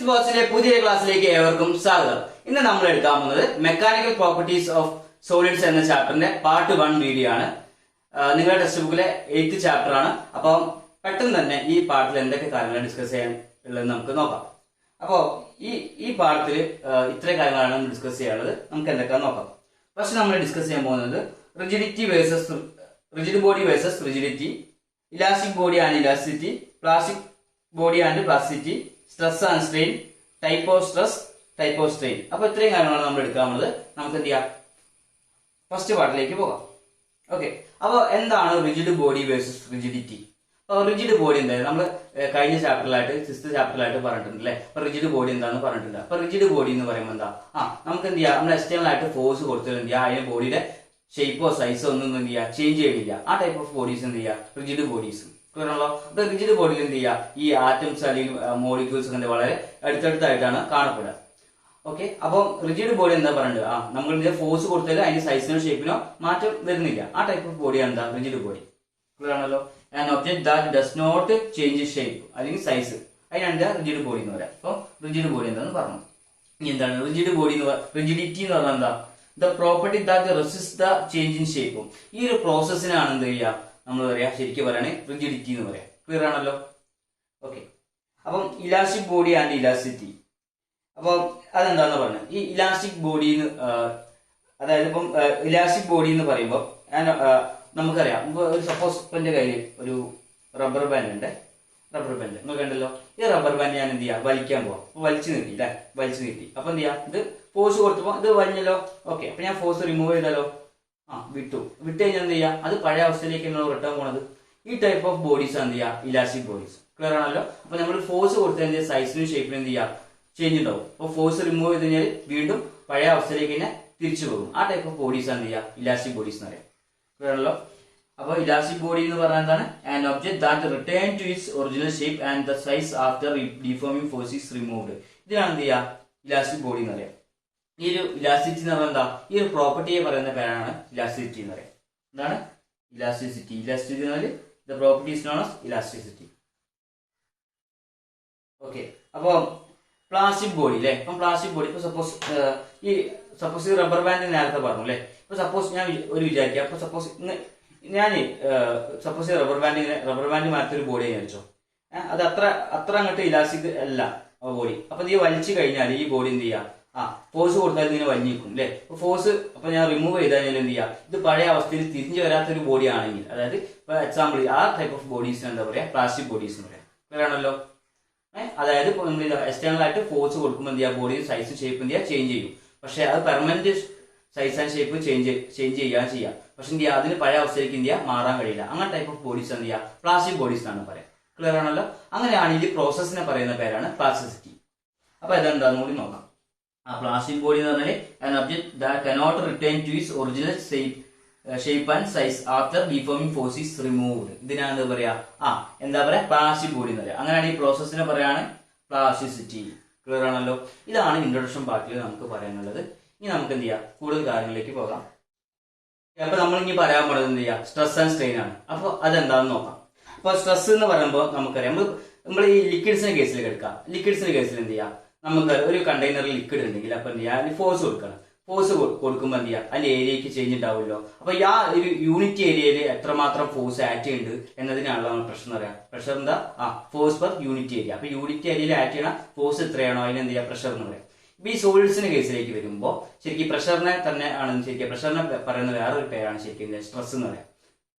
ബോക്സിലെ പുതിയ ക്ലാസ്സിലേക്ക് ഏവർക്കും സ്വാഗതം. ഇന്ന് നമ്മൾ എടുക്കാൻ പോകുന്നത് മെക്കാനിക്കൽ പ്രോപ്പർട്ടീസ് ഓഫ് സോളിഡ്സ് എന്ന ചാപ്റ്ററിന്റെ പാർട്ട് 1 വീഡിയോ ആണ്. നിങ്ങളുടെ ടെക്സ്റ്റ് ബുക്കിലെ 8th ചാപ്റ്റർ ആണ്. അപ്പം പെട്ടെന്ന് തന്നെ ഈ പാഠത്തിൽ എന്തൊക്കെ കാര്യങ്ങൾ ഡിസ്കസ് ചെയ്യാൻ ഉള്ളത് നമുക്ക് നോക്കാം. അപ്പോൾ ഈ പാഠത്തിൽ ഇത്ര കാര്യങ്ങളാണ് ഡിസ്കസ് ചെയ്യാനുള്ളത്. നമുക്ക് എന്തൊക്കെയാണെന്ന് നോക്കാം. ഫസ്റ്റ് നമ്മൾ ഡിസ്കസ് ചെയ്യാൻ പോകുന്നത് rigid body versus rigidity, elastic body and elasticity, plastic body and plasticity, stress and strain, type of stress, type of strain. അപ്പൊ ഇത്രയും കാര്യങ്ങളാണ് നമ്മൾ എടുക്കാനുള്ളത്. നമുക്ക് എന്ത് ചെയ്യാം, ഫസ്റ്റ് പാർട്ടിലേക്ക് പോകാം. ഓക്കെ, അപ്പോൾ എന്താണ് റിജിഡ് ബോഡി വേഴ്സസ് റിജിഡിറ്റി? അപ്പോൾ റിജിഡ് ബോഡി എന്തായാലും നമ്മൾ കഴിഞ്ഞ ചാപ്റ്ററിലായിട്ട് 6th ചാപ്റ്ററിലായിട്ട് പറഞ്ഞിട്ടുണ്ട് അല്ലേ. അപ്പൊ റിജിഡ് ബോഡി എന്താണെന്ന് പറഞ്ഞിട്ടുണ്ട്. അപ്പൊ റിജിഡ് ബോഡി എന്ന് പറയുമ്പോൾ എന്താ, നമുക്ക് എന്ത് ചെയ്യാം, നമ്മൾ എക്സ്റ്റേണൽ ആയിട്ട് ഫോഴ്സ് കൊടുത്തിട്ട് എന്ത് ചെയ്യാം, അതിന്റെ ബോഡിയുടെ ഷേപ്പോ സൈസോ ഒന്നും എന്ത് ചെയ്യുക, ചേഞ്ച് ചെയ്യില്ല. ആ ടൈപ്പ് ഓഫ് ബോഡീസ് എന്ത് ചെയ്യുക, റിജിഡ് ബോഡീസ്. ണല്ലോ. അപ്പൊ റിജിഡ് ബോഡിയിൽ എന്ത് ചെയ്യുക, ഈ ആറ്റംസ് അല്ലെങ്കിൽ മോളിക്യൂൾസ് ഒക്കെ വളരെ അടുത്തടുത്തായിട്ടാണ് കാണപ്പെടുക. ഓക്കെ, അപ്പം റിജിഡ് ബോഡി എന്താ പറയുന്നത്, നമ്മൾ ഇതിന്റെ ഫോഴ്സ് കൊടുത്താൽ അതിന്റെ സൈസിനോ ഷേപ്പിനോ മാറ്റം വരുന്നില്ല. ആ ടൈപ്പ് ഓഫ് ബോഡിയാണ് എന്താ റിജിഡ് ബോഡി. ക്ലിയർ ആണല്ലോ. And object that does not change shape അല്ലെങ്കിൽ സൈസ്, അതിനാണ് എന്താ റിജിഡ് ബോഡി എന്ന് പറയാം. അപ്പൊ റിജിഡ് ബോഡി എന്താന്ന് പറഞ്ഞു. ഇനി എന്താണ് റിജിഡ് ബോഡി എന്ന് റിജിഡിറ്റി എന്ന് പറഞ്ഞാൽ എന്താ, the property that resist the change in ഷേപ്പും. ഈ ഒരു പ്രോസസ്സിനാണ് എന്ത് ചെയ്യുക, നമ്മൾ പറയാ, ശരിക്കും പറയുകയാണെങ്കിൽ റിജിഡിറ്റി എന്ന് പറയാം. ക്ലിയർ ആണല്ലോ. ഓക്കെ, അപ്പം ഇലാസ്റ്റിക് ബോഡി ആൻഡ് ഇലാസ്റ്റിസിറ്റി. അപ്പം അതെന്താന്ന് പറഞ്ഞത്, ഈ ഇലാസ്റ്റിക് ബോഡി അതായത് ഇപ്പം ഇലാസ്റ്റിക് ബോഡി എന്ന് പറയുമ്പോൾ നമുക്കറിയാം, സപ്പോസ് ഇപ്പം എൻ്റെ കയ്യിൽ ഒരു റബ്ബർ ബാൻഡ് ഉണ്ട്. റബ്ബർ ബാൻഡ് നിങ്ങൾ കണ്ടല്ലോ. ഈ റബ്ബർ ബാൻഡ് ഞാൻ എന്ത് ചെയ്യാം, വലിക്കാൻ പോവാം. അപ്പൊ വലിച്ചു നീട്ടി അല്ലെ, വലിച്ചു നീട്ടി. അപ്പൊ എന്ത് ചെയ്യാം, ഇത് ഫോഴ്സ് കൊടുത്തപ്പോ ഇത് വലിഞ്ഞല്ലോ. ഓക്കെ, അപ്പൊ ഞാൻ ഫോഴ്സ് റിമൂവ് ചെയ്താലോ, വിട്ടു കഴിഞ്ഞാൽ എന്ത് ചെയ്യാം, അത് പഴയ അവസ്ഥയിലേക്ക് റിട്ടേൺ പോണത്. ഈ ടൈപ്പ് ഓഫ് ബോഡീസ് എന്ത് ചെയ്യാം, ഇലാസ്റ്റിക് ബോഡീസ്. ക്ലിയർ ആണല്ലോ. അപ്പൊ നമ്മൾ ഫോഴ്സ് കൊടുത്താൽ സൈസിനും ഷേപ്പിനും എന്ത് ചെയ്യാം, ചേഞ്ച് ഉണ്ടാവും. അപ്പൊ ഫോഴ്സ് റിമൂവ് ചെയ്ത് കഴിഞ്ഞാൽ വീണ്ടും പഴയ അവസ്ഥയിലേക്ക് തന്നെ തിരിച്ചു പോകും. ആ ടൈപ്പ് ഓഫ് ബോഡീസ് എന്ത് ചെയ്യാം, ഇലാസ്റ്റിക് ബോഡീസ് എന്ന് പറയാം. ക്ലിയർ ആണല്ലോ. അപ്പൊ ഇലാസ്റ്റിക് ബോഡി എന്ന് പറഞ്ഞാൽ എന്താണ്, an object that return to its original shape and the size after deforming force is removed. ഇതിനാണ് എന്ത് ചെയ്യുക, ഇലാസ്റ്റിക് ബോഡി എന്ന് പറയാം. ഈ ഒരു ഇലാസ്റ്റിസിറ്റി എന്ന് പറഞ്ഞാൽ എന്താ, ഈ ഒരു പ്രോപ്പർട്ടിയെ പറയുന്ന പേരാണ് ഇലാസ്റ്റിസിറ്റി എന്ന് പറയാം. എന്താണ് ഇലാസ്റ്റിസിറ്റി? ഇലാസ്റ്റിസിറ്റി എന്നാൽ the property is known as elasticity. Okay, അപ്പൊ പ്ലാസ്റ്റിക് ബോഡി അല്ലെ. ഇപ്പം പ്ലാസ്റ്റിക് ബോഡി ഇപ്പൊ സപ്പോസ് ഈ റബ്ബർ ബാൻഡ് നേരത്തെ പറഞ്ഞു അല്ലെ. ഇപ്പൊ സപ്പോസ് ഞാൻ വിചാരിക്കാം, അപ്പൊ സപ്പോസ് റബ്ബർ ബാൻഡ് മാറ്റൊരു ബോഡി വിചാരിച്ചോ. അത് അത്ര അങ്ങോട്ട് ഇലാസ്റ്റിക് അല്ല ബോഡി. അപ്പൊ നീ വലിച്ചു കഴിഞ്ഞാൽ ഈ ബോഡി എന്ത് ചെയ്യാം, ഫോഴ്സ് കൊടുത്താൽ ഇതിനെ വലിഞ്ഞിരിക്കും അല്ലെ. ഫോഴ്സ് അപ്പൊ ഞാൻ റിമൂവ് ചെയ്ത് കഴിഞ്ഞാൽ എന്ത് ചെയ്യാം, ഇത് പഴയ അവസ്ഥയിൽ തിരിഞ്ഞു വരാത്തൊരു ബോഡി ആണെങ്കിൽ, അതായത് ഇപ്പൊ എക്സാമ്പിൾ ആ ടൈപ്പ് ഓഫ് ബോഡീസ് എന്താ പറയാ, പ്ലാസ്റ്റിക് ബോഡീസ് എന്ന് പറയാം. ക്ലിയർ ആണല്ലോ. അതായത് എക്സ്റ്റേണൽ ആയിട്ട് ഫോഴ്സ് കൊടുക്കുമ്പോൾ എന്ത് ചെയ്യാം, ബോഡി സൈസ് ഷേപ്പ് എന്ത് ചെയ്യാം, ചേഞ്ച് ചെയ്യും. പക്ഷെ അത് permanent size and shape change ചെയ്യാം. പക്ഷെ എന്ത് ചെയ്യാം, അതിന് പഴയ അവസ്ഥയിലേക്ക് എന്ത് ചെയ്യാം, മാറാൻ കഴിയില്ല. അങ്ങനെ ടൈപ്പ് ഓഫ് ബോഡീസ് എന്ത് ചെയ്യാം, പ്ലാസ്റ്റിക് ബോഡീസ് എന്നാണ് പറയാം. ക്ലിയർ ആണല്ലോ. അങ്ങനെയാണെങ്കിൽ പ്രോസസ്സിനെ പറയുന്ന പേരാണ് പ്ലാസ്റ്റിസിറ്റി. അപ്പൊ ഇതെന്താന്ന് കൂടി നോക്കാം. പ്ലാസ്റ്റിക് ബോഡി എന്ന് പറഞ്ഞാൽ an object that cannot return to its original shape and size after deforming force is removed. ഇതിനാണ് എന്താ പറയാ, എന്താ പറയാ, പ്ലാസ്റ്റിക് ബോഡി എന്ന് പറയാം. അങ്ങനെയാണ് ഈ പ്രോസസ്സിനെ പറയാണ് പ്ലാസ്റ്റിസിറ്റി. ക്ലിയർ ആണല്ലോ. ഇതാണ് ഇൻട്രൊഡക്ഷൻ പാർട്ടിൽ നമുക്ക് പറയാനുള്ളത്. ഇനി നമുക്ക് എന്ത് ചെയ്യാം, കൂടുതൽ കാര്യങ്ങളിലേക്ക് പോകാം. അപ്പൊ നമ്മൾ ഇനി പറയാൻ പോകുന്നത് എന്ത് ചെയ്യാം, സ്ട്രെസ് ആൻഡ് സ്ട്രെയിൻ ആണ്. അപ്പൊ അതെന്താണെന്ന് നോക്കാം. അപ്പൊ സ്ട്രെസ് എന്ന് പറയുമ്പോൾ നമുക്കറിയാം, നമ്മൾ ഈ ലിക്വിഡ്സിന്റെ കേസിലേക്ക് എടുക്കാം. ലിക്വിഡ്സിന്റെ കേസിൽ എന്ത് ചെയ്യാം, നമുക്ക് ഒരു കണ്ടെയ്നറിൽ ലിക്വിഡ് ഉണ്ടെങ്കിൽ അപ്പൊ എന്ത് ചെയ്യാം, ഫോഴ്സ് കൊടുക്കണം. ഫോഴ്സ് കൊടുക്കുമ്പോൾ എന്ത് ചെയ്യാം, അതിന്റെ ഏരിയക്ക് ചേഞ്ച് ഉണ്ടാവുമല്ലോ. അപ്പൊ ആ ഒരു യൂണിറ്റ് ഏരിയയിൽ എത്രമാത്രം ഫോഴ്സ് ആക്ട് ചെയ്യുന്നുണ്ട് എന്നതിനാണല്ലോ നമ്മൾ പ്രഷർ എന്ന് പറയാം. പ്രഷർ എന്താ, ഫോഴ്സ് പെർ യൂണിറ്റ് ഏരിയ. അപ്പൊ യൂണിറ്റ് ഏരിയയിൽ ആക്ട് ചെയ്യണ ഫോഴ്സ് എത്രയാണോ അതിന് എന്ത് ചെയ്യാം, പ്രഷർ എന്ന് പറയാം. ഇപ്പൊ ഈ സോളിഡ്സിന്റെ കേസിലേക്ക് വരുമ്പോൾ ശരിക്കും പ്രഷറിനെ തന്നെ ആണ് ശരിക്കും പ്രഷറിനെ പറയുന്ന വേറൊരു പേരാണ് ശരിക്കും സ്ട്രെസ് എന്ന് പറയാം.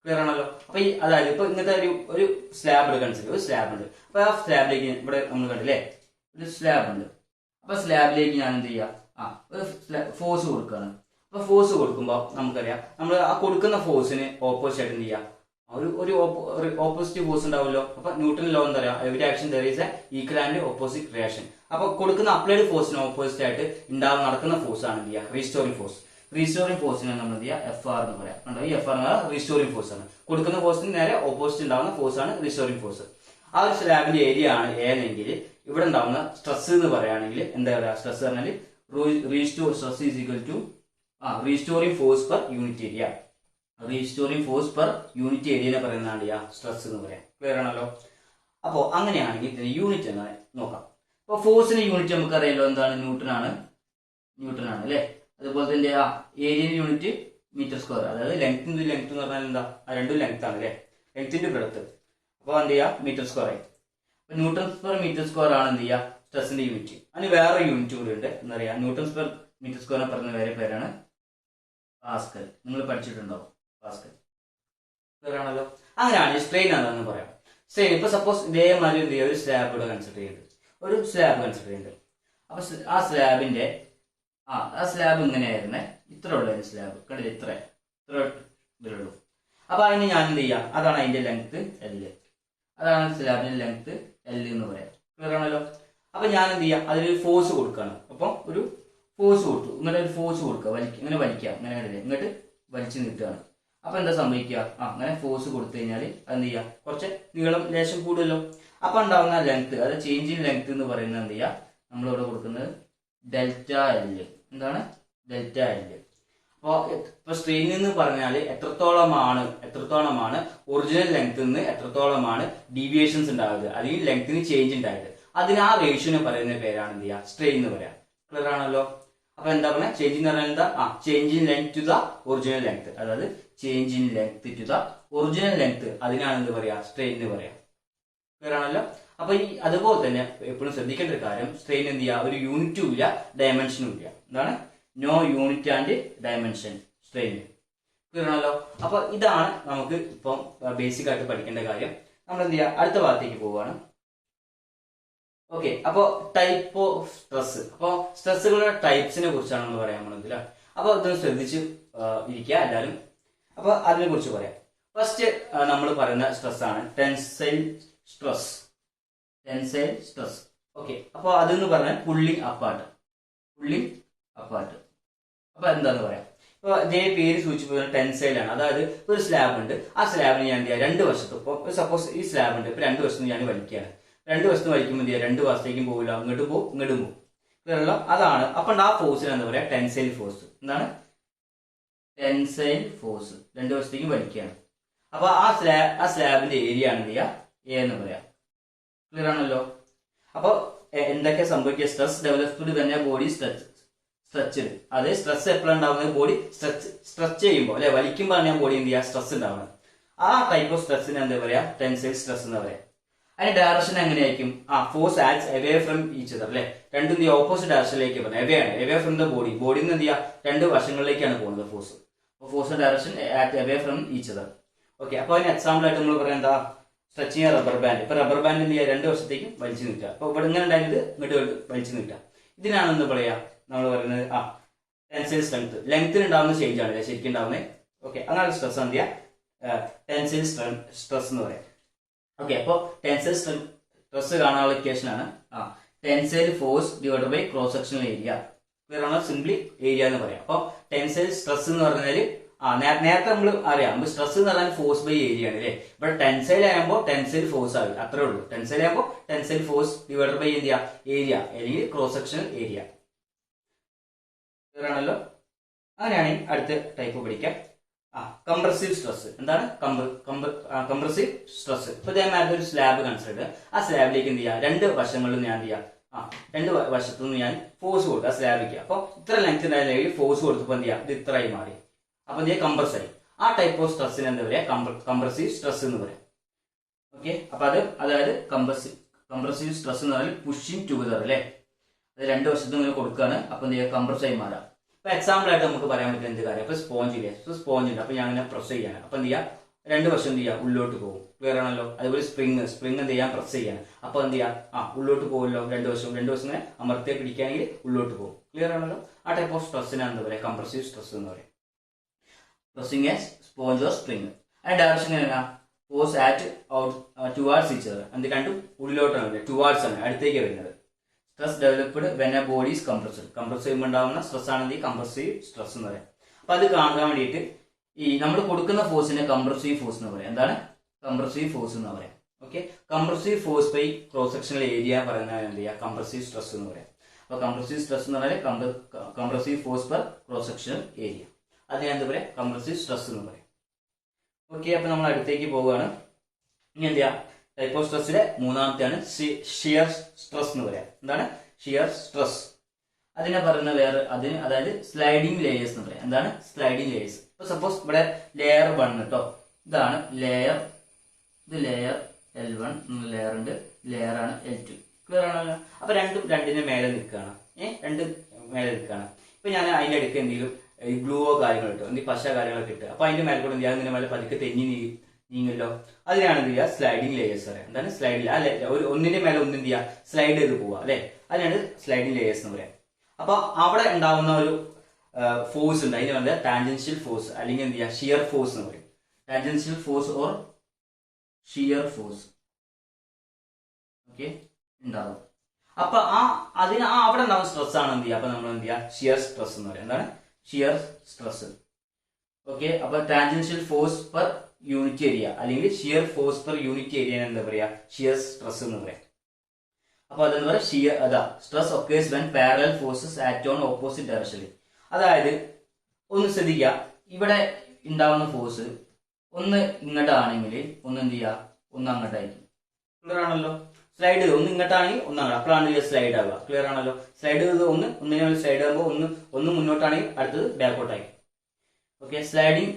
ക്ലിയർ ആണല്ലോ. അപ്പൊ അതായത് ഇപ്പൊ ഇങ്ങനത്തെ ഒരു സ്ലാബ് എടുക്കാൻ ഒരു സ്ലാബ് ഉണ്ട്. അപ്പൊ ആ സ്ലാബിലേക്ക് ഇവിടെ നമ്മൾ കണ്ടില്ലേ, ഒരു സ്ലാബ് ഉണ്ട്. അപ്പൊ സ്ലാബിലേക്ക് ഞാൻ എന്ത് ചെയ്യാം, ഫോഴ്സ് കൊടുക്കുകയാണ്. അപ്പൊ ഫോഴ്സ് കൊടുക്കുമ്പോൾ നമുക്കറിയാം, നമ്മൾ ആ കൊടുക്കുന്ന ഫോഴ്സിന് ഓപ്പോസിറ്റ് ആയിട്ട് എന്ത് ചെയ്യാം, ഒരു ഓപ്പോസിറ്റ് ഫോഴ്സ് ഉണ്ടാവുമല്ലോ. അപ്പൊ ന്യൂട്ടൺ ലോ എന്താ പറയാ, every action there is A equal and opposite reaction. അപ്പൊ കൊടുക്കുന്ന അപ്ലൈഡ് ഫോഴ്സിന് ഓപ്പോസിറ്റ് ആയിട്ട് നടക്കുന്ന ഫോഴ്സ് ആണ് എന്ത് ചെയ്യുക, റീസ്റ്റോറിംഗ് ഫോഴ്സ്. റീസ്റ്റോറിംഗ് ഫോഴ്സിനെ നമ്മൾ എന്ത് ചെയ്യുക, FR എന്ന് പറയാം. കണ്ടോ, ഈ FR എന്ന് പറഞ്ഞാൽ റീസ്റ്റോറിംഗ് ഫോഴ്സ് ആണ്. കൊടുക്കുന്ന ഫോഴ്സിന് നേരെ ഓപ്പോസിറ്റ് ഉണ്ടാവുന്ന ഫോഴ്സ് ആണ് റീസ്റ്റോറിംഗ് ഫോഴ്സ്. ആ ഒരു സ്ലാബിന്റെ ഏരിയ ആണ് ഏതെങ്കിൽ ഇവിടെ ഉണ്ടാവുന്ന സ്ട്രെസ് എന്ന് പറയുകയാണെങ്കിൽ എന്താ പറയുക, സ്ട്രെസ് പറഞ്ഞാൽ stress is equal to restoring force per unit area. Restoring force per unit ഏരിയനെ പറയുന്നതാണ് സ്ട്രെസ് എന്ന് പറയാം. ക്ലിയർ ആണല്ലോ. അപ്പോൾ അങ്ങനെയാണെങ്കിൽ യൂണിറ്റ് എന്ന് നോക്കാം. അപ്പൊ ഫോഴ്സിന്റെ യൂണിറ്റ് നമുക്കറിയാലോ എന്താണ്, ന്യൂട്ടൺ ആണ് അല്ലെ. അതുപോലെ തന്നെ ഏരിയയുടെ യൂണിറ്റ് മീറ്റർ സ്ക്വയർ, അതായത് ലെങ്ത് എന്ന് പറഞ്ഞാൽ എന്താ, രണ്ടും ലെങ്ത് ആണ് അല്ലെ, ലെങ്ത് ഇൻറ്റു ബ്രെഡ്ത്ത്. അപ്പോൾ എന്ത് ചെയ്യുക, മീറ്റർ സ്ക്വയർ ആയി. അപ്പൊ ന്യൂട്ടൺ പെർ മീറ്റർ സ്ക്വയർ ആണ് എന്ത് ചെയ്യുക സ്ട്രെസിന്റെ യൂണിറ്റ്. അതിന് വേറെ യൂണിറ്റ് കൂടി ഉണ്ട്, എന്താ പറയുക, ന്യൂട്ടൺ പെർ മീറ്റർ സ്ക്വയറിനെ പറയുന്ന വേറെ പേരാണ് പാസ്കൽ. നിങ്ങൾ പഠിച്ചിട്ടുണ്ടാവും പാസ്കൽ, ആണല്ലോ. അങ്ങനെയാണ് സ്ട്രെയിൻ എന്താണെന്ന് പറയാം. സ്ട്രെയിൻ ഇപ്പൊ സപ്പോസ് ഇതേമാതിരി എന്ത് ചെയ്യുക, ഒരു സ്ലാബ് ഇവിടെ കൺസിഡർ ചെയ്യുന്നുണ്ട്. അപ്പൊ ആ സ്ലാബിന്റെ ആ സ്ലാബ് ഇങ്ങനെയായിരുന്നേ, ഇത്ര ഉള്ളു സ്ലാബ്, കണ്ടില്ല, ഇത്ര ഇതിലുള്ളൂ. അപ്പൊ അതിന് ഞാൻ എന്ത് ചെയ്യാം, അതാണ് അതിന്റെ ലെങ്ത് L, അതാണ് സ്ലാബിന്റെ ലെങ്ത് L എന്ന് പറയാം. ക്ലിയർ ആണല്ലോ. അപ്പൊ ഞാൻ എന്ത് ചെയ്യാം, അതിലൊരു ഫോഴ്സ് കൊടുക്കുകയാണ്. അപ്പൊ ഒരു ഫോഴ്സ് കൊടുത്തു, ഇങ്ങോട്ട് ഒരു ഫോഴ്സ് കൊടുക്കുക, ഇങ്ങനെ വലിക്കുക, ഇങ്ങനെ കണ്ടില്ലേ, ഇങ്ങോട്ട് വലിച്ചു നീട്ടുകയാണ്. അപ്പൊ എന്താ സംഭവിക്കുക, അങ്ങനെ ഫോഴ്സ് കൊടുത്തു കഴിഞ്ഞാൽ അതെന്ത് ചെയ്യുക, കുറച്ച് നീളം ലേശം കൂടുമല്ലോ. അപ്പൊ ഉണ്ടാവുന്ന ലെങ്ത്, അത് ചേഞ്ച് ഇൻ ലെങ്ത് എന്ന് പറയുന്നത് എന്ത് ചെയ്യുക, നമ്മളിവിടെ കൊടുക്കുന്നത് ഡെൽറ്റ L. എന്താണ് ഡെൽറ്റ L. അപ്പോൾ ഇപ്പൊ സ്ട്രെയിൻ എന്ന് പറഞ്ഞാൽ എത്രത്തോളമാണ് ഒറിജിനൽ ലെങ്ത് നിന്ന് എത്രത്തോളമാണ് ഡീവിയേഷൻസ് ഉണ്ടാവുക, അല്ലെങ്കിൽ ലെങ്ത്തിന് ചേഞ്ച് ഉണ്ടായത്, അതിന് ആ റേഷ്യോനെ പറയുന്ന പേരാണ് എന്ത് ചെയ്യുക, സ്ട്രെയിൻ എന്ന് പറയാം. ക്ലിയർ ആണല്ലോ. അപ്പൊ എന്താ പറയുക, ചേഞ്ച് എന്ന് പറഞ്ഞാൽ എന്താ, change in length to the original length, അതായത് change in length to the original length, അതിനാണ് എന്ത് പറയാ, സ്ട്രെയിൻ എന്ന് പറയാം. ക്ലിയർ ആണല്ലോ. അപ്പൊ അതുപോലെ തന്നെ എപ്പോഴും ശ്രദ്ധിക്കേണ്ട ഒരു കാര്യം, സ്ട്രെയിൻ എന്ത് ചെയ്യുക, ഒരു യൂണിറ്റും ഇല്ല ഡയമെൻഷനും ഇല്ല. എന്താണ്, no unit and dimension strain. Clear ആണല്ലോ. അപ്പൊ ഇതാണ് നമുക്ക് ഇപ്പം ബേസിക് ആയിട്ട് പഠിക്കേണ്ട കാര്യം. നമ്മൾ എന്ത് ചെയ്യുക, അടുത്ത ഭാഗത്തേക്ക് പോവുകയാണ്. ഓക്കെ, അപ്പോ ടൈപ്പ് ഓഫ് സ്ട്രെസ്. അപ്പോൾ സ്ട്രെസ്സുകളുടെ ടൈപ്സിനെ കുറിച്ചാണ് നമ്മൾ പറയാൻ പോകുന്നത്. അപ്പൊ ഇതൊന്ന് ശ്രദ്ധിച്ച് ഇരിക്കുക എല്ലാവരും. അപ്പൊ അതിനെ കുറിച്ച് പറയാം. ഫസ്റ്റ് നമ്മൾ പറയുന്ന സ്ട്രെസ് ആണ് ടെൻസൈൽ സ്ട്രെസ്. ഓക്കെ, അപ്പൊ അതെന്ന് പറഞ്ഞാൽ പുള്ളിങ് അപ്പാർട്ട്. അപ്പൊ എന്താന്ന് പറയാം, ഇപ്പൊ ഇതേ പേര് സൂചിപ്പിക്കുന്നത് ടെൻസൈൽ ആണ്. അതായത് ഒരു സ്ലാബ് ഉണ്ട്, ആ സ്ലാബിന് ഞാൻ എന്ത് ചെയ്യാം, രണ്ട് വശത്തും, ഇപ്പൊ സപ്പോസ് ഈ സ്ലാബ് ഉണ്ട്, ഇപ്പൊ രണ്ട് വശത്തും ഞാൻ വലിക്കുകയാണ്. രണ്ട് വശത്തും വലിക്കുമ്പോൾ എന്ത് ചെയ്യാം, രണ്ട് വശത്തേക്കും പോകില്ല, ഇങ്ങോട്ടും പോകും. അതാണ്. അപ്പൊ ആ ഫോഴ്സിന് എന്താ പറയാ, ടെൻസൈൽ ഫോഴ്സ്. എന്താണ് ടെൻസൈൽ ഫോഴ്സ്, രണ്ട് വശത്തേക്കും വലിക്കുകയാണ്. അപ്പൊ ആ സ്ലാബിന്റെ ഏരിയ ആണ് എന്ത് ചെയ്യുക, എ എന്ന് പറയാം. ക്ലിയർ ആണല്ലോ. അപ്പൊ എന്തൊക്കെ സംഭവിക്കുക, stress developed when A body stretched. അത് സ്ട്രെസ് എപ്പോഴാണ് ഉണ്ടാവുന്നത്, ബോഡി സ്ട്രെച്ച് ചെയ്യുമ്പോൾ അല്ലെ, വലിക്കുമ്പോഴാണ് ഞാൻ ബോഡി എന്ത് ചെയ്യുക, സ്ട്രെസ് ഉണ്ടാവുന്നത്. ആ ടൈപ്പ് ഓഫ് സ്ട്രെസ്സിന് എന്താ പറയാ, ടെൻസൈൽ സ്ട്രെസ് എന്ന് പറയാം. അതിന്റെ ഡയറക്ഷൻ എങ്ങനെയായിരിക്കും, force acts away from each other അല്ലെ, രണ്ടും ഓപ്പോസിറ്റ് ഡയറക്ഷനിലേക്ക് പോകുന്നത്, അവേ ഫ്രം ദ ബോഡിയിൽ നിന്ന് എന്ത് ചെയ്യുക, രണ്ട് വശങ്ങളിലേക്കാണ് പോകുന്നത് ഫോഴ്സ്. അപ്പോൾ force direction act away from each other. Okay, അപ്പൊ അതിന് എക്സാമ്പിൾ ആയിട്ട് നമ്മൾ പറയാം എന്താ, സ്ട്രെച്ചിങ് റബ്ബർ ബാൻഡ്. ഇപ്പൊ റബ്ബർ ബാൻഡ് എന്ത് ചെയ്യുക, രണ്ട് വശത്തേക്കും വലിച്ചു നീട്ടുക. അപ്പൊ ഇവിടെ ഇങ്ങനെ ഉണ്ടായത് ഇങ്ങോട്ട് വലിച്ചു നീട്ടുക. ഇതിനാണ് എന്താ പറയാ, നമ്മൾ പറയുന്നത് ടെൻസൈൽ സ്ട്രെങ്ത്. ലെങ്ത്തിന് ഉണ്ടാവുന്ന ചേഞ്ച് ആണ് ശരിക്കും ഉണ്ടാവുന്നത്. ഓക്കെ, അങ്ങനെ സ്ട്രെസ് എന്ത് ചെയ്യുക, ടെൻസൈൽ സ്ട്രെസ് എന്ന് പറയാം. ഓക്കെ, അപ്പോൾ ടെൻസൈൽ സ്ട്രെസ് കാണാനുള്ള ഇക്വേഷൻ ആണ് tensile force divide by cross sectional area. Clear ആണോ, സിംപ്ലി ഏരിയ എന്ന് പറയാം. അപ്പോൾ ടെൻസൈൽ സ്ട്രെസ് എന്ന് പറഞ്ഞാൽ നേരത്തെ നമ്മൾ അറിയാം, സ്ട്രെസ് എന്ന് പറഞ്ഞാൽ ഫോഴ്സ് ബൈ ഏരിയ ആണ് അല്ലേ. ഇവിടെ ടെൻസൈൽ ആകുമ്പോൾ ടെൻസൈൽ ഫോഴ്സ് ആവില്ല, അത്രേ ഉള്ളൂ. ടെൻസൈൽ ആകുമ്പോൾ ടെൻസൈൽ ഫോഴ്സ് ഡിവൈഡ് ബൈ എന്ത് ഏരിയ, അല്ലെങ്കിൽ ക്രോസ് സെക്ഷണൽ ഏരിയ. ക്ലിയർ ആണല്ലോ. അങ്ങനെയാണെങ്കിൽ അടുത്ത ടൈപ്പ് പഠിക്കാം, കംപ്രസീവ് സ്ട്രെസ്. എന്താണ് കംപ്രസീവ് സ്ട്രെസ്? ഇപ്പൊ ഇതേമാതിരി ഒരു സ്ലാബ് കൺസിഡർ, ആ സ്ലാബിലേക്ക് എന്ത് ചെയ്യാം, രണ്ട് വശങ്ങളിലും ഞാൻ എന്ത് ചെയ്യാം, രണ്ട് വശത്തു നിന്ന് ഞാൻ ഫോഴ്സ് കൊടുക്കുക സ്ലാബിക്ക്. അപ്പൊ ഇത്ര ലെങ്ത് ഉണ്ടായിരുന്നെങ്കിൽ ഫോഴ്സ് കൊടുത്തപ്പോൾ എന്ത് ചെയ്യാം, ഇത് ഇത്രയായി മാറി. അപ്പൊ എന്ത് ചെയ്യാം, കംപ്രസ് ആയി. ആ ടൈപ്പ് ഓഫ് സ്ട്രെസ്സിന് എന്താ പറയാ, കംപ്രസീവ് സ്ട്രെസ് എന്ന് പറയാം. ഓക്കെ, അപ്പൊ അതായത് കംപ്രസീവ് സ്ട്രെസ് എന്ന് പറഞ്ഞാൽ പുഷിങ് ടുഗദർ അല്ലെ, അത് രണ്ട് വശത്തും ഇങ്ങനെ കൊടുക്കുകയാണ്. അപ്പൊ എന്ത് ചെയ്യുക, കംപ്രസ് ആയി മാറാം. ഇപ്പൊ എക്സാമ്പിൾ ആയിട്ട് നമുക്ക് പറയാൻ പറ്റുന്ന എന്ത് കാര്യം, ഇപ്പൊ സ്പോഞ്ച് ഇല്ലേ, സ്പോഞ്ച് ഉണ്ട്, അപ്പൊ ഞാൻ ഇങ്ങനെ പ്രസ് ചെയ്യാണ്. അപ്പൊ എന്ത് ചെയ്യാം, രണ്ട് വശം എന്ത് ചെയ്യാം, ഉള്ളോട്ട് പോകും. ക്ലിയർ ആണല്ലോ. അതുപോലെ സ്പ്രിങ് എന്ത് ചെയ്യാൻ, പ്രസ് ചെയ്യാണ്. അപ്പൊ എന്ത് ചെയ്യാം, ഉള്ളോട്ട് പോകുമല്ലോ, രണ്ട് വശം ഇങ്ങനെ അമർത്തിയെ പിടിക്കുകയാണെങ്കിൽ ഉള്ളോട്ട് പോകും. ക്ലിയർ ആണല്ലോ. ആ ടൈപ്പ് ഓഫ് സ്ട്രെസ്സിനാണ് എന്താ പറയാ, കംപ്രസീവ് സ്ട്രെസ് എന്ന് പറയാം. Pressing A sponge or spring. അതിന്റെ ഡയറക്ഷൻ എങ്ങനെയാ, ഫോഴ്സ് ആറ്റ് ടുവാർഡ്സ് ഈച്ച് അതർ. എന്ത് കണ്ടു, ഉള്ളിലോട്ടാണ്, ടുവാർഡ്സ് ആണ്, അടുത്തേക്ക് വരുന്നത്. Stress developed when A body is compressed. Compress ചെയ്യുമ്പോൾ ഉണ്ടാകുന്ന സ്ട്രെസ് ആണ് ഈ കംപ്രസീവ് സ്ട്രെസ് എന്ന് പറയാം. അപ്പൊ അത് കാണാൻ വേണ്ടിയിട്ട് ഈ നമ്മൾ കൊടുക്കുന്ന ഫോഴ്സിനെ കംപ്രസീവ് ഫോഴ്സ് എന്ന് പറയാം. എന്താണ് കംപ്രസീവ് ഫോഴ്സ് എന്ന് പറയാം. Okay, compressive force by cross sectional area പറയുന്നത് എന്ത് ചെയ്യുക, കംപ്രസീവ് സ്ട്രെസ് എന്ന് പറയാം. അപ്പൊ കംപ്രസീവ് സ്ട്രെസ് എന്ന് പറഞ്ഞാൽ compressive force per cross sectional area, അതിനെ എന്താ പറയാ, കംപ്രസീവ് സ്ട്രെസ് എന്ന് പറയാം. ഓക്കെ, അപ്പൊ നമ്മൾ അടുത്തേക്ക് പോവുകയാണ്. ഇനി എന്ത് ചെയ്യാം, ടൈപ്പ് ഓഫ് സ്ട്രെസ്സിലെ മൂന്നാമത്തെയാണ് ഷിയർ സ്ട്രെസ് എന്ന് പറയാം. എന്താണ് ഷിയർ സ്ട്രെസ്? അതിനെ പറയുന്ന വേറെ അതിന് അതായത് സ്ലൈഡിങ് ലേയേഴ്സ് എന്ന് പറയാം. എന്താണ് സ്ലൈഡിങ് ലേയേഴ്സ്? ഇപ്പൊ സപ്പോസ് ഇവിടെ ലെയർ 1 കേട്ടോ, ഇതാണ് ലെയർ, ഇത് ലെയർ L1 ലെയർ ഉണ്ട്, ലെയർ ആണ് L2. ക്ലിയർ ആണല്ലോ? അപ്പൊ രണ്ടിന്റെ മേലെ നിൽക്കുകയാണ്, രണ്ട് മേലെ നിൽക്കുകയാണ്. ഇപ്പൊ ഞാൻ അതിന്റെ അടുക്ക് എന്തെങ്കിലും ഗ്ലൂവോ കാര്യങ്ങളോ ഇട്ടോ, എന്തെങ്കിലും പശ കാര്യങ്ങളൊക്കെ ഇട്ട് അപ്പൊ അതിന്റെ മേലെ കൂടെ എന്ത് ചെയ്യാം, മേലെ പതുക്കെ തെന്നി നീങ്ങല്ലോ. അതിനാണ് എന്ത് ചെയ്യുക, സ്ലൈഡിങ് ലേയേഴ്സ് പറയാം. എന്താണ് സ്ലൈഡിൽ അല്ലെ, ഒന്നിന്റെ മേലെ ഒന്നും എന്ത് ചെയ്യുക, സ്ലൈഡ് ചെയ്ത് പോവുക അല്ലെ, അതിനാണ് സ്ലൈഡിങ് ലേയേഴ്സ് എന്ന് പറയാം. അപ്പൊ അവിടെ ഉണ്ടാവുന്ന ഒരു ഫോഴ്സ് ഉണ്ട്, അതിന് വേണ്ട ടാൻജൻഷ്യൽ ഫോഴ്സ് അല്ലെങ്കിൽ എന്ത് ചെയ്യുക, ഷിയർ ഫോഴ്സ് എന്ന് പറയും. Tangential force or shear force okay ഉണ്ടാവും. അപ്പൊ അവിടെ ഉണ്ടാവുന്ന സ്ട്രെസ് ആണ് എന്ത് ചെയ്യുക, അപ്പൊ നമ്മൾ എന്ത് ചെയ്യുക, ഷിയർ സ്ട്രെസ് എന്ന് പറയാം. എന്താണ് ഷിയർ സ്ട്രെസ്? ഓക്കെ. അപ്പൊ tangential force per unit area അല്ലെങ്കിൽ shear force per unit area എന്താ പറയാ, ഷിയർ സ്ട്രെസ് എന്ന് പറയാം. അപ്പൊ അതെന്ന് പറയാം shear stress occurs when parallel forces act on opposite ഡയറക്ഷനിൽ. അതായത് ഒന്ന് ശ്രദ്ധിക്കുക, ഇവിടെ ഉണ്ടാവുന്ന ഫോഴ്സ് ഒന്ന് ഇങ്ങോട്ടാണെങ്കിൽ ഒന്ന് എന്ത് ചെയ്യുക, ഒന്ന് അങ്ങോട്ടായിരിക്കും. ക്ലിയർ ആണല്ലോ? സ്ലൈഡ് ചെയ്ത് ഒന്ന് ഇങ്ങോട്ടാണെങ്കിൽ ഒന്ന് അങ്ങോട്ട്, അപ്പോഴാണ് സ്ലൈഡ് ആവുക. ക്ലിയർ ആണല്ലോ? സ്ലൈഡ് ചെയ്ത് ഒന്നിനെ സ്ലൈഡ് ആകുമ്പോൾ ഒന്ന് മുന്നോട്ടാണെങ്കിൽ അടുത്തത് ബാക്കോട്ടായിരിക്കും. Okay. Sliding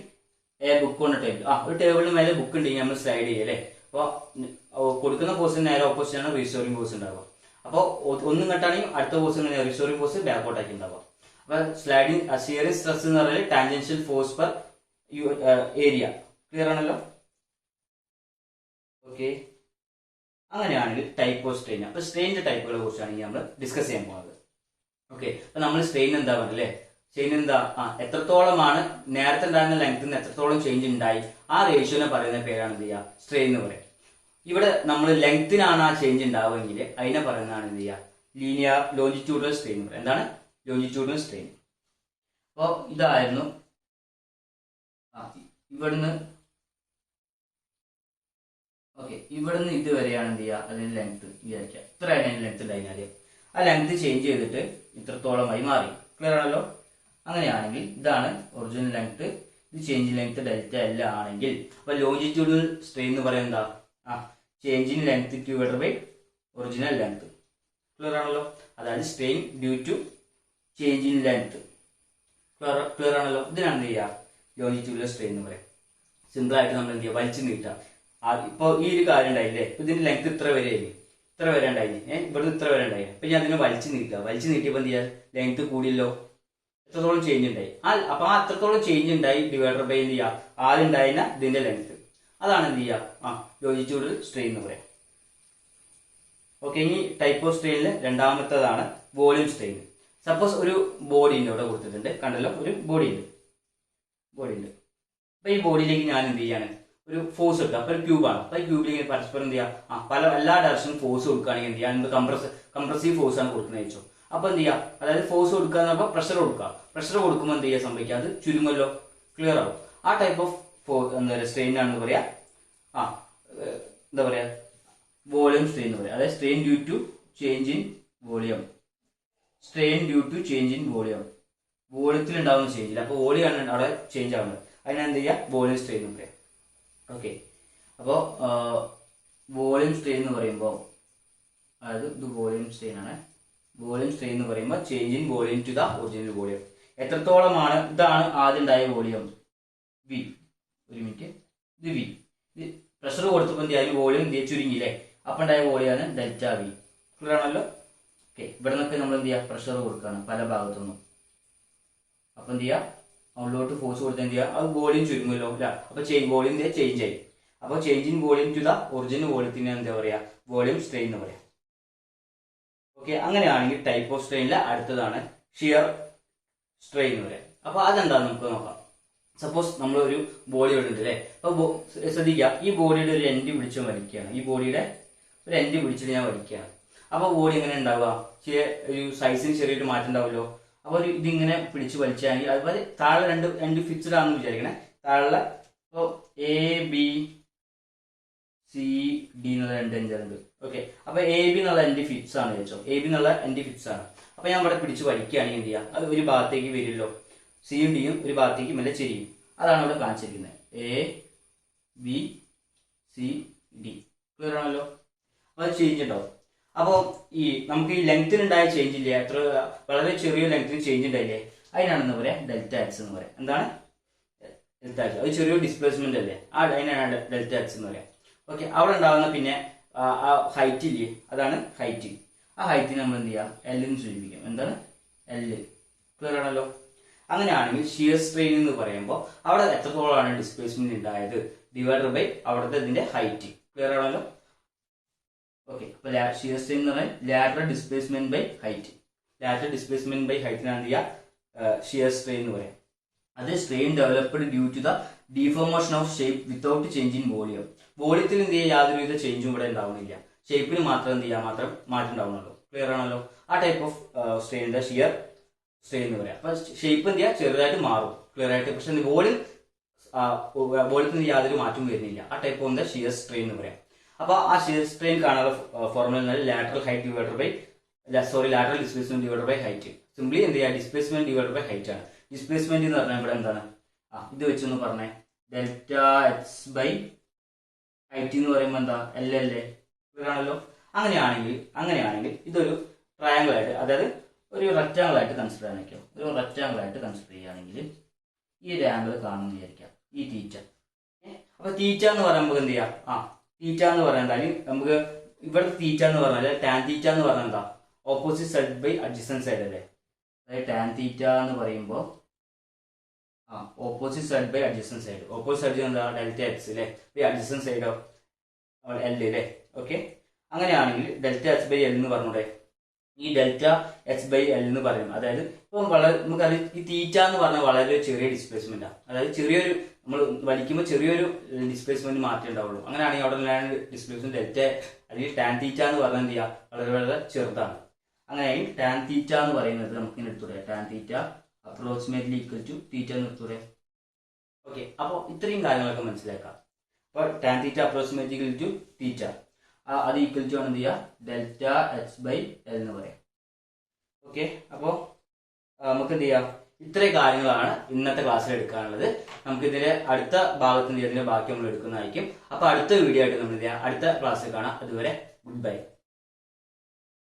book on table. ഒരു ടേബിളിന് മേലെ ബുക്ക് ഉണ്ടെങ്കിൽ നമ്മൾ സ്ലൈഡ് ചെയ്യും അല്ലേ. അപ്പോൾ കൊടുക്കുന്ന പോസ്റ്റിന് നേരെ ഓപ്പോസിറ്റ് ആണ് റീസ്റ്റോറിംഗ് പോസ്റ്റ് ഉണ്ടാവുക. അപ്പോൾ ഒന്നും കട്ടാണെങ്കിൽ അടുത്ത പോസ്റ്റ് റീസ്റ്റോറിംഗ് പോസ്റ്റ് ബാക്കോട്ടാക്കി ഉണ്ടാവുക. അപ്പൊ സ്ലൈഡിങ് ഷിയറിംഗ് സ്ട്രെസ് എന്ന് പറയുന്നത് tangential force per area. Clear ആണല്ലോ? ഓക്കെ. അങ്ങനെയാണെങ്കിൽ ടൈപ്പ് ഓഫ് സ്ട്രെയിൻ. അപ്പൊ സ്ട്രെയിനിന്റെ ടൈപ്പുകളെ കുറിച്ചാണ് നമ്മൾ ഡിസ്കസ് ചെയ്യാൻ പോകുന്നത്. ഓക്കെ. അപ്പൊ നമ്മൾ സ്ട്രെയിൻ എന്താ പറഞ്ഞല്ലേ, സ്ട്രെയിൻ എന്താ, എത്രത്തോളമാണ് നേരത്തെ ഉണ്ടായിരുന്ന ലെങ്ത്തിൽ എത്രത്തോളം ചേഞ്ച് ഉണ്ടായി, ആ റേഷ്യോനെ പറയുന്ന പേരാണ് എന്ത് ചെയ്യുക, സ്ട്രെയിൻ എന്ന് പറയാം. ഇവിടെ നമ്മൾ ലെങ്ത്തിനാണ് ആ ചേഞ്ച് ഉണ്ടാവുമെങ്കിൽ അതിനെ പറയുന്നതാണ് എന്ത് ചെയ്യുക, ലീനിയർ ലോഞ്ചിറ്റ്യൂഡൽ സ്ട്രെയിൻ എന്ന് പറയാം. എന്താണ് ലോഞ്ചിറ്റ്യൂഡൽ സ്ട്രെയിൻ? അപ്പോൾ ഇതായിരുന്നു ഇവിടുന്ന് ഓക്കെ, ഇവിടുന്ന് ഇതുവരെയാണ് എന്ത് ചെയ്യുക, അതിന്റെ ലെങ്ത് വിചാരിക്കുക. ഇത്രയാണ് അതിന്റെ ലെങ്ത് ഉണ്ടായിരുന്നത്. ആ ലെങ്ത് ചേഞ്ച് ചെയ്തിട്ട് ഇത്രത്തോളമായി മാറി. ക്ലിയർ ആണല്ലോ? അങ്ങനെയാണെങ്കിൽ ഇതാണ് ഒറിജിനൽ ലെങ്ത്, ഇത് ചേഞ്ച് ലെങ്ത് ഡെൽറ്റ L ആണെങ്കിൽ അപ്പൊ ലോഞ്ചിറ്റ്യൂഡൽ സ്ട്രെയിൻ എന്ന് പറയുന്നത് എന്താ, change in length divided by original length. Clear ആണല്ലോ? അതായത് strain due to change in length. Clear ആണല്ലോ? ഇതിനാണ് എന്ത് ചെയ്യുക, ലോഞ്ചിറ്റ്യൂഡൽ സ്ട്രെയിൻ എന്ന് പറയാം. സിമ്പിൾ ആയിട്ട് നമ്മൾ എന്ത് ചെയ്യുക, വലിച്ചു നീട്ടുക. ഇപ്പൊ ഈ ഒരു കാര്യം ഉണ്ടായില്ലേ, ഇപ്പൊ ഇതിന്റെ ലെങ്ത് ഇത്ര വരെ ഉണ്ടായില്ലേ, ഇവിടുന്ന് ഇത്ര വരെ ഉണ്ടായി. അപ്പൊ ഞാൻ അതിനെ വലിച്ചു നീട്ടിയപ്പോ എന്ത് ചെയ്യാ, ലെങ്ത് കൂടിയല്ലോ, എത്രത്തോളം ചേഞ്ച് ഉണ്ടായി. അപ്പൊ ആ എത്രത്തോളം ചേഞ്ച് ഉണ്ടായി ഡിവൈഡർ ബൈ എന്ത് ചെയ്യുക, ആദ്യം ഉണ്ടായിരുന്ന ഇതിന്റെ ലെങ്ത്. അതാണ് എന്ത് ചെയ്യുക, ലോഞ്ചിറ്റ്യൂഡൽ സ്ട്രെയിൻ എന്ന് പറയാം. ഓക്കെ. ഇനി ടൈപ്പ് ഓഫ് സ്ട്രെയിനിൽ രണ്ടാമത്തേതാണ് വോളിയം സ്ട്രെയിൻ. സപ്പോസ് ഒരു ബോഡി ഉണ്ട്, ഇവിടെ കൊടുത്തിട്ടുണ്ട് കണ്ടല്ലോ, ഒരു ബോഡി ഉണ്ട്. അപ്പൊ ഈ ബോഡിയിലേക്ക് ഞാൻ എന്ത് ചെയ്യാണ്, ഒരു ഫോഴ്സ് എടുക്കുക. അപ്പൊ ഒരു ക്യൂബാണ്. അപ്പൊ ഈ ക്യൂബിലേക്ക് പരസ്പരം എന്ത് ചെയ്യുക, എല്ലാ ഡയറക്ഷനും ഫോഴ്സ് കൊടുക്കുകയാണെങ്കിൽ എന്ത് ചെയ്യുക, കംപ്രസീവ് ഫോഴ്സ് ആണ് കൊടുക്കുന്നത് വെച്ചോ. അപ്പൊ എന്ത് ചെയ്യുക, അതായത് ഫോഴ്സ് കൊടുക്കുക എന്ന് പറയുമ്പോൾ പ്രഷർ കൊടുക്കുമ്പോൾ എന്ത് ചെയ്യുക സംഭവിക്കുക, അത് ചുരുങ്ങല്ലോ, ക്ലിയർ ആവും. ആ ടൈപ്പ് ഓഫ് എന്താ പറയുക സ്ട്രെയിൻ ആണെന്ന് പറയാ, എന്താ പറയാ, വോളിയം സ്ട്രെയിൻ എന്ന് പറയാം. അതായത് strain due to change in volume. വോളിയത്തിൽ ഉണ്ടാവുന്ന ചേഞ്ച്. അപ്പൊ വോളിയാണ് അവിടെ ചേഞ്ച് ആവുന്നത്, അതിനാണ് എന്ത് ചെയ്യുക, വോളിയം സ്ട്രെയിൻ എന്ന് പറയാം. ഓക്കെ. അപ്പോൾ വോളിയം സ്ട്രെയിൻ എന്ന് പറയുമ്പോൾ അതായത് ഇത് വോളിയം സ്ട്രെയിൻ ആണ്. വോളിയം സ്ട്രെയിൻ എന്ന് പറയുമ്പോൾ change in volume to the original volume. എത്രത്തോളമാണ്, ഇതാണ് ആദ്യം ഉണ്ടായ വോളിയം വി. ഒരു മിനിറ്റ്, ഇത് വി. ഇത് പ്രഷർ കൊടുത്തപ്പോൾ എന്ത് ചെയ്യാൻ വോളിയം ചുരുങ്ങിയില്ലേ, അപ്പൊ ഉണ്ടായ വോളിയാണ് ഡെൽറ്റ വി. ക്ലിയർ ആണല്ലോ? ഓക്കെ. ഇവിടെ നിന്നൊക്കെ നമ്മൾ എന്ത് ചെയ്യുക, പ്രഷർ കൊടുക്കുകയാണ് പല ഭാഗത്തുനിന്നും. അപ്പൊ എന്ത് ചെയ്യുക, ഉള്ളോട്ട് ഫോഴ്സ് കൊടുത്താൽ എന്ത് ചെയ്യുക, അത് വോളിയം ചുരുങ്ങുമല്ലോ അല്ല. അപ്പൊ വോളിയം ചേഞ്ച് ആയി. അപ്പോൾ change in volume to the original വോളിയത്തിന് എന്താ പറയാ, വോളിയം സ്ട്രെയിൻ എന്ന് പറയാം. ഓക്കെ. അങ്ങനെയാണെങ്കിൽ ടൈപ്പ് ഓഫ് സ്ട്രെയിനിലെ അടുത്തതാണ് ഷിയർ സ്ട്രെയിൻ എന്ന് പറയാം. അപ്പൊ അതെന്താന്ന് നമുക്ക് നോക്കാം. സപ്പോസ് നമ്മൾ ഒരു ബോഡി ഉണ്ട് അല്ലേ. അപ്പൊ ശ്രദ്ധിക്കുക, ഈ ബോഡിയുടെ ഒരു എൻഡ് പിടിച്ച് വലിക്കുകയാണ്. ഈ ബോഡിയുടെ ഒരു എൻഡ് പിടിച്ചിട്ട് ഞാൻ വലിക്കുകയാണ്. അപ്പൊ ബോഡി എങ്ങനെ ഉണ്ടാവുക, ഒരു സൈസിന് ചെറിയൊരു മാറ്റം ഉണ്ടാവുമല്ലോ. അപ്പൊ ഇതിങ്ങനെ പിടിച്ച് വലിച്ചാണെങ്കിൽ അതുപോലെ താഴെ രണ്ട് എൻഡ് ഫിക്സ്ഡ് ആണെന്ന് വിചാരിക്കണേ. താഴെ ഇപ്പോൾ ABCD എന്നുള്ള രണ്ട് എൻഡ്. ഓക്കെ. അപ്പൊ AB എന്നുള്ള എൻഡ് ഫിക്സ് ആണ് വെച്ചോ, AB എന്നുള്ള എൻഡ് ഫിക്സ് ആണ്. അപ്പൊ ഞാൻ ഇവിടെ പിടിച്ച് വലിക്കുകയാണെങ്കിൽ എന്ത് ചെയ്യാം, അത് ഒരു ഭാഗത്തേക്ക് വരുമല്ലോ, സിയും ഡിയും ഒരു ഭാഗത്തേക്ക് മെല്ലെ ചെരിയും. അതാണ് ഇവിടെ കാണിച്ചിരിക്കുന്നത്, ABCD. ക്ലിയർ ആണല്ലോ. അപ്പൊ അത് ചേഞ്ച് ഉണ്ടാവും. അപ്പോൾ ഈ നമുക്ക് ഈ ലെങ്ത്തിനുണ്ടായ ചേഞ്ച് ഇല്ലേ, എത്ര വളരെ ചെറിയ ലെങ്ത്തിന് ചേഞ്ച് ഉണ്ടായില്ലേ, അതിനാണ് എന്താ പറയുക ഡെൽറ്റ എക്സ് എന്ന് പറയാം. എന്താണ് ഡെൽറ്റ എക്സ്? അത് ചെറിയൊരു ഡിസ്പ്ലേസ്മെന്റ് അല്ലേ, അതിനാണ് ഡെൽറ്റ എക്സ് എന്ന് പറയാം. ഓക്കെ, അവിടെ ഉണ്ടാകുന്ന പിന്നെ ആ ഹൈറ്റ് ഇല്ലേ, അതാണ് ഹൈറ്റ്. ആ ഹൈറ്റിന് നമ്മൾ എന്ത് ചെയ്യാം, എല്ലിന് സൂചിപ്പിക്കാം. എന്താണ് എല്ല്. ക്ലിയർ ആണല്ലോ. അങ്ങനെയാണെങ്കിൽ ഷിയർ സ്ട്രെയിൻ എന്ന് പറയുമ്പോൾ അവിടെ എത്രത്തോളമാണ് ഡിസ്പ്ലേസ്മെന്റ് ഉണ്ടായത് ഡിവൈഡർ ബൈ അവിടുത്തെ ഇതിന്റെ ഹൈറ്റ്. ക്ലിയർ ആണല്ലോ. ഓക്കെ, അപ്പൊ ഷിയർ സ്ട്രെയിൻ എന്ന് പറഞ്ഞാൽ lateral displacement by height. Lateral displacement by ഹൈറ്റിനാണ് എന്ത് ചെയ്യുക ഷിയർ സ്ട്രെയിൻ എന്ന് പറയാം. അത് strain developed due to the deformation of shape without change in volume. വോളിയത്തിൽ എന്ത് ചെയ്യുക, യാതൊരുവിധ ചേഞ്ചും ഇവിടെ ഉണ്ടാവുന്നില്ല, ഷേപ്പിന് മാത്രം എന്ത് ചെയ്യുക മാത്രം മാറ്റം ഉണ്ടാവുന്നുള്ളൂ. ക്ലിയർ ആണല്ലോ. ആ type of strain shear strain എന്ന് പറയാം. അപ്പൊ ഷേപ്പ് എന്ത് ചെയ്യുക ചെറുതായിട്ട് മാറും, ക്ലിയർ ആയിട്ട്. പക്ഷെ വോളിയത്തിന് യാതൊരു മാറ്റവും വരുന്നില്ല. ആ ടൈപ്പ് ഓഫ് ഷിയർ സ്ട്രെയിൻ എന്ന് പറയാം. അപ്പൊ ആ ഷിയർ സ്ട്രെയിൻ കാണാനുള്ള formula lateral height divider by lateral displacement divider by height. Simply എന്ത് ചെയ്യുക ഡിസ്പ്ലേസ്മെന്റ് ഡിവൈഡർ ബൈ ഹൈറ്റ് ആണ്. ഡിസ്പ്ലേസ്മെന്റ് എന്ന് പറഞ്ഞാൽ ഇവിടെ എന്താണ്, ഇത് വെച്ചൊന്ന് പറഞ്ഞേ, ഡെൽറ്റ എക്സ് ബൈ ഹൈറ്റ് എന്ന് പറയുമ്പോൾ എന്താ എൽ അല്ലേ, ക്ലിയർ ആണല്ലോ. അങ്ങനെയാണെങ്കിൽ ഇതൊരു ട്രയാങ്കിൾ ആയിട്ട്, അതായത് ഒരു റെക്റ്റാങ്കിൾ ആയിട്ട് കൺസിഡർ ചെയ്യാനൊക്കെയോ, ഒരു റെക്റ്റാങ്കിൾ ആയിട്ട് കൺസിഡർ ചെയ്യുകയാണെങ്കിൽ ഈ ഒരു ആംഗിൾ കാണുമെന്ന് വിചാരിക്കാം, ഈ തീറ്റ. അപ്പൊ തീറ്റ എന്ന് പറയുമ്പോൾ എന്ത് ചെയ്യാം, തീറ്റ എന്ന് പറയുന്നത് നമുക്ക് ഇവിടെ തീറ്റ എന്ന് പറഞ്ഞാൽ ടാൻ തീറ്റ എന്ന് പറഞ്ഞാൽ എന്താ opposite side by adjacent side അല്ലേ. അതായത് ടാൻ തീറ്റ എന്ന് പറയുമ്പോൾ opposite side by adjacent side. Opposite side എന്താ ഡെൽറ്റ എക്സ് അല്ലേ, by adjacent side of L അല്ലേ. ഓക്കെ, അങ്ങനെയാണെങ്കിൽ ഡെൽറ്റ എക്സ് ബൈ എൽ എന്ന് പറഞ്ഞൂടെ. ഈ ഡെൽറ്റ എക്സ് ബൈ എൽ എന്ന് പറയുന്നത്, അതായത് ഇപ്പം വളരെ നമുക്കറിയാം ഈ തീറ്റ എന്ന് പറഞ്ഞാൽ വളരെ ചെറിയ ഡിസ്പ്ലേസ്മെന്റാണ്. അതായത് ചെറിയൊരു നമ്മൾ വലിക്കുമ്പോൾ ചെറിയൊരു ഡിസ്പ്ലേസ്മെന്റ് മാറ്റം ഉണ്ടാവുള്ളൂ. അങ്ങനെയാണെങ്കിൽ അവിടെ ഡിസ്പ്ലേസ്മെന്റ് ഡെൽറ്റ അല്ലെങ്കിൽ ടാൻ തീറ്റ എന്ന് പറഞ്ഞാൽ എന്ത് ചെയ്യുക വളരെ വളരെ ചെറുതാണ്. അങ്ങനെയാണെങ്കിൽ ടാൻ തീറ്റ എന്ന് പറയുന്നത് നമുക്ക് ഇങ്ങനെ എടുത്തൂടെ, tan theta approximately equal to theta എന്ന് എടുത്തൂടെ. ഓക്കെ, അപ്പോൾ ഇത്രയും കാര്യങ്ങളൊക്കെ മനസ്സിലാക്കാം. അപ്പോൾ tan theta approximately equal to theta, അത് ഈക്വൽ ടു ആണ് എന്ത് ചെയ്യുക ഡെൽറ്റ എക്സ് ബൈ എൽ എന്ന് പറയാം. ഓക്കെ, അപ്പോൾ നമുക്ക് എന്ത് ചെയ്യാം, ഇത്രയും കാര്യങ്ങളാണ് ഇന്നത്തെ ക്ലാസ്സിൽ എടുക്കാനുള്ളത്. നമുക്ക് ഇതിന്റെ അടുത്ത ഭാഗത്ത് ഇതിന്റെ ബാക്കി നമ്മൾ എടുക്കുന്നതായിരിക്കും. അപ്പൊ അടുത്ത വീഡിയോ ആയിട്ട് നമ്മൾ അടുത്ത ക്ലാസ്സിൽ കാണാം. അതുവരെ ഗുഡ് ബൈ.